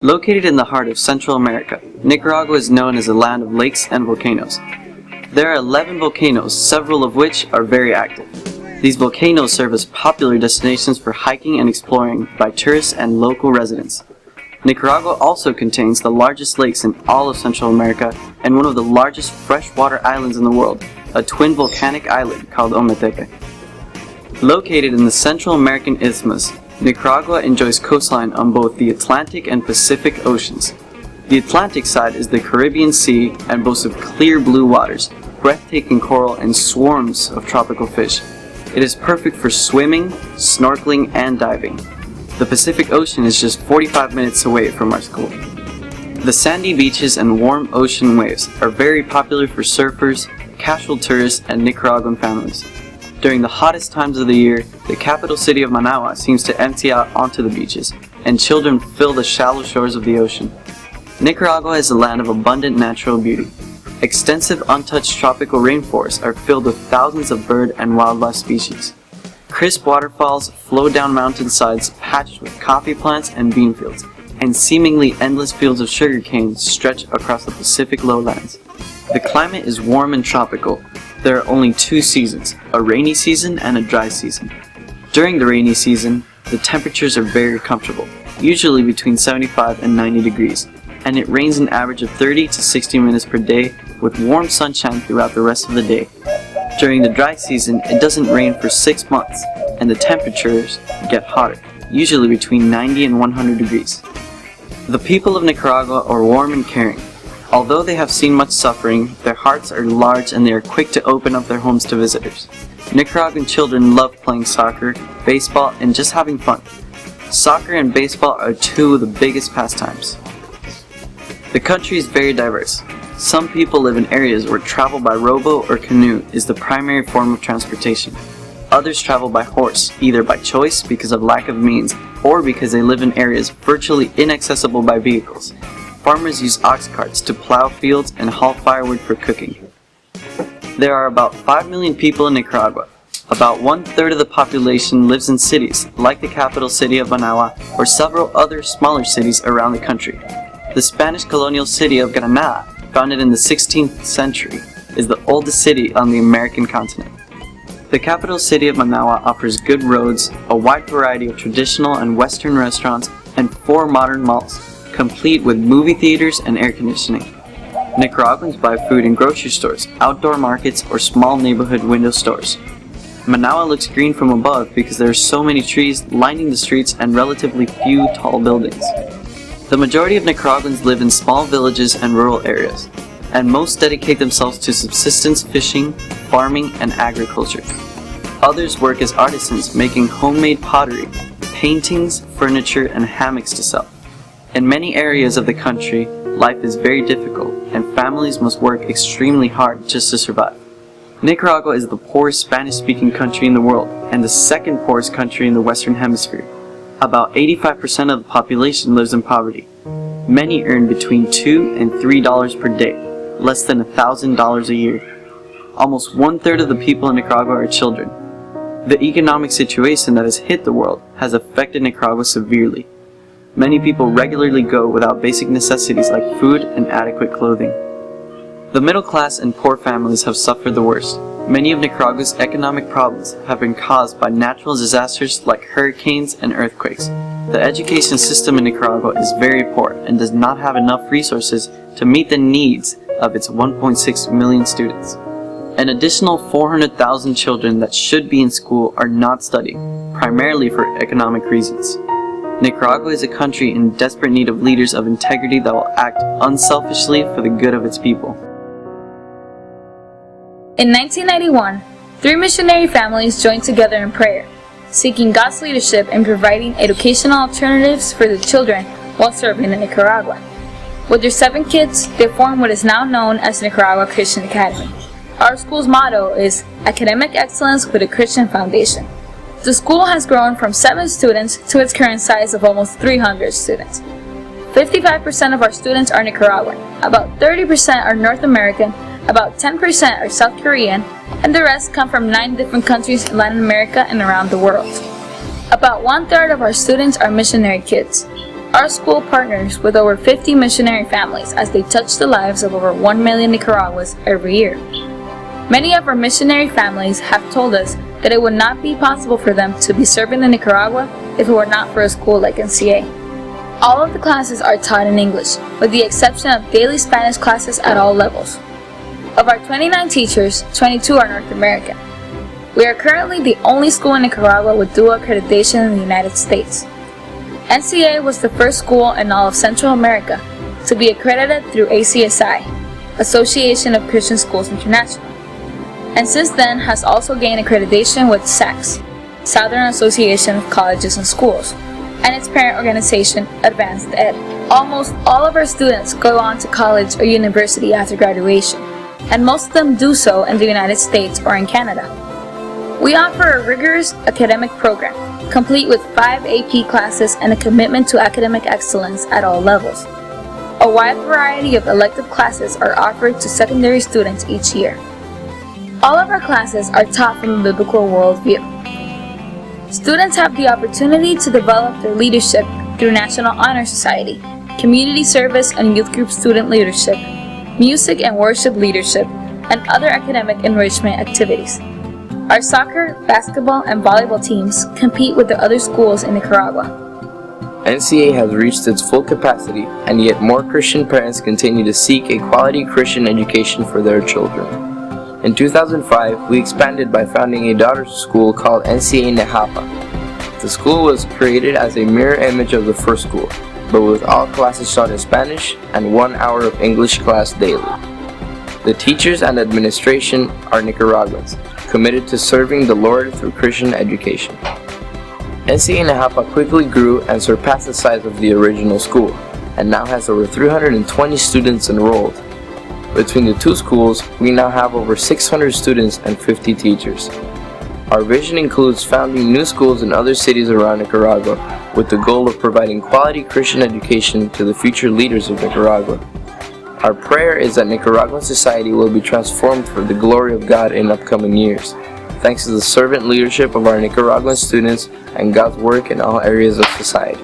Located in the heart of Central America, Nicaragua is known as a land of lakes and volcanoes. There are 11 volcanoes, several of which are very active. These volcanoes serve as popular destinations for hiking and exploring by tourists and local residents. Nicaragua also contains the largest lakes in all of Central America and one of the largest freshwater islands in the world, a twin volcanic island called Ometepe. Located in the Central American Isthmus, Nicaragua enjoys coastline on both the Atlantic and Pacific Oceans. The Atlantic side is the Caribbean Sea and boasts of clear blue waters, breathtaking coral, and swarms of tropical fish. It is perfect for swimming, snorkeling, and diving. The Pacific Ocean is just 45 minutes away from our school. The sandy beaches and warm ocean waves are very popular for surfers, casual tourists, and Nicaraguan families. During the hottest times of the year, the capital city of Managua seems to empty out onto the beaches, and children fill the shallow shores of the ocean. Nicaragua is a land of abundant natural beauty. Extensive untouched tropical rainforests are filled with thousands of bird and wildlife species. Crisp waterfalls flow down mountainsides patched with coffee plants and bean fields, and seemingly endless fields of sugarcane stretch across the Pacific lowlands. The climate is warm and tropical. There are only two seasons, a rainy season and a dry season. During the rainy season, the temperatures are very comfortable, usually between 75 and 90 degrees, and it rains an average of 30 to 60 minutes per day with warm sunshine throughout the rest of the day. During the dry season, it doesn't rain for 6 months, and the temperatures get hotter, usually between 90 and 100 degrees. The people of Nicaragua are warm and caring. Although they have seen much suffering, their hearts are large and they are quick to open up their homes to visitors. Nicaraguan children love playing soccer, baseball, and just having fun. Soccer and baseball are two of the biggest pastimes. The country is very diverse. Some people live in areas where travel by rowboat or canoe is the primary form of transportation. Others travel by horse, either by choice because of lack of means, or because they live in areas virtually inaccessible by vehicles. Farmers use ox carts to plow fields and haul firewood for cooking. There are about 5 million people in Nicaragua. About 1/3 of the population lives in cities, like the capital city of Managua, or several other smaller cities around the country. The Spanish colonial city of Granada, founded in the 16th century, is the oldest city on the American continent. The capital city of Managua offers good roads, a wide variety of traditional and Western restaurants, and 4 modern malls, complete with movie theaters and air conditioning. Nicaraguans buy food in grocery stores, outdoor markets, or small neighborhood window stores. Managua looks green from above because there are so many trees lining the streets and relatively few tall buildings. The majority of Nicaraguans live in small villages and rural areas, and most dedicate themselves to subsistence fishing, farming, and agriculture. Others work as artisans making homemade pottery, paintings, furniture, and hammocks to sell. In many areas of the country, life is very difficult, and families must work extremely hard just to survive. Nicaragua is the poorest Spanish-speaking country in the world, and the second poorest country in the Western Hemisphere. About 85% of the population lives in poverty. Many earn between $2 and $3 per day, less than $1,000 a year. Almost 1/3 of the people in Nicaragua are children. The economic situation that has hit the world has affected Nicaragua severely. Many people regularly go without basic necessities like food and adequate clothing. The middle class and poor families have suffered the worst. Many of Nicaragua's economic problems have been caused by natural disasters like hurricanes and earthquakes. The education system in Nicaragua is very poor and does not have enough resources to meet the needs of its 1.6 million students. An additional 400,000 children that should be in school are not studying, primarily for economic reasons. Nicaragua is a country in desperate need of leaders of integrity that will act unselfishly for the good of its people. In 1991, 3 missionary families joined together in prayer, seeking God's leadership in providing educational alternatives for the children while serving in Nicaragua. With their 7 kids, they formed what is now known as Nicaragua Christian Academy. Our school's motto is Academic Excellence with a Christian Foundation. The school has grown from 7 students to its current size of almost 300 students. 55% of our students are Nicaraguan, about 30% are North American, about 10% are South Korean, and the rest come from 9 different countries in Latin America and around the world. About 1/3 of our students are missionary kids. Our school partners with over 50 missionary families as they touch the lives of over 1 million Nicaraguans every year. Many of our missionary families have told us that it would not be possible for them to be serving in Nicaragua if it were not for a school like NCA. All of the classes are taught in English, with the exception of daily Spanish classes at all levels. Of our 29 teachers, 22 are North American. We are currently the only school in Nicaragua with dual accreditation in the United States. NCA was the first school in all of Central America to be accredited through ACSI, Association of Christian Schools International, and since then has also gained accreditation with SACS, Southern Association of Colleges and Schools, and its parent organization, Advanced Ed. Almost all of our students go on to college or university after graduation, and most of them do so in the United States or in Canada. We offer a rigorous academic program, complete with 5 AP classes and a commitment to academic excellence at all levels. A wide variety of elective classes are offered to secondary students each year. All of our classes are taught from a biblical worldview. Students have the opportunity to develop their leadership through National Honor Society, community service and youth group student leadership, music and worship leadership, and other academic enrichment activities. Our soccer, basketball, and volleyball teams compete with the other schools in Nicaragua. NCA has reached its full capacity, and yet more Christian parents continue to seek a quality Christian education for their children. In 2005, we expanded by founding a daughter school called NCA Najapa. The school was created as a mirror image of the first school, but with all classes taught in Spanish and 1 hour of English class daily. The teachers and administration are Nicaraguans, committed to serving the Lord through Christian education. NCA Najapa quickly grew and surpassed the size of the original school, and now has over 320 students enrolled. Between the two schools, we now have over 600 students and 50 teachers. Our vision includes founding new schools in other cities around Nicaragua, with the goal of providing quality Christian education to the future leaders of Nicaragua. Our prayer is that Nicaraguan society will be transformed for the glory of God in upcoming years, thanks to the servant leadership of our Nicaraguan students and God's work in all areas of society.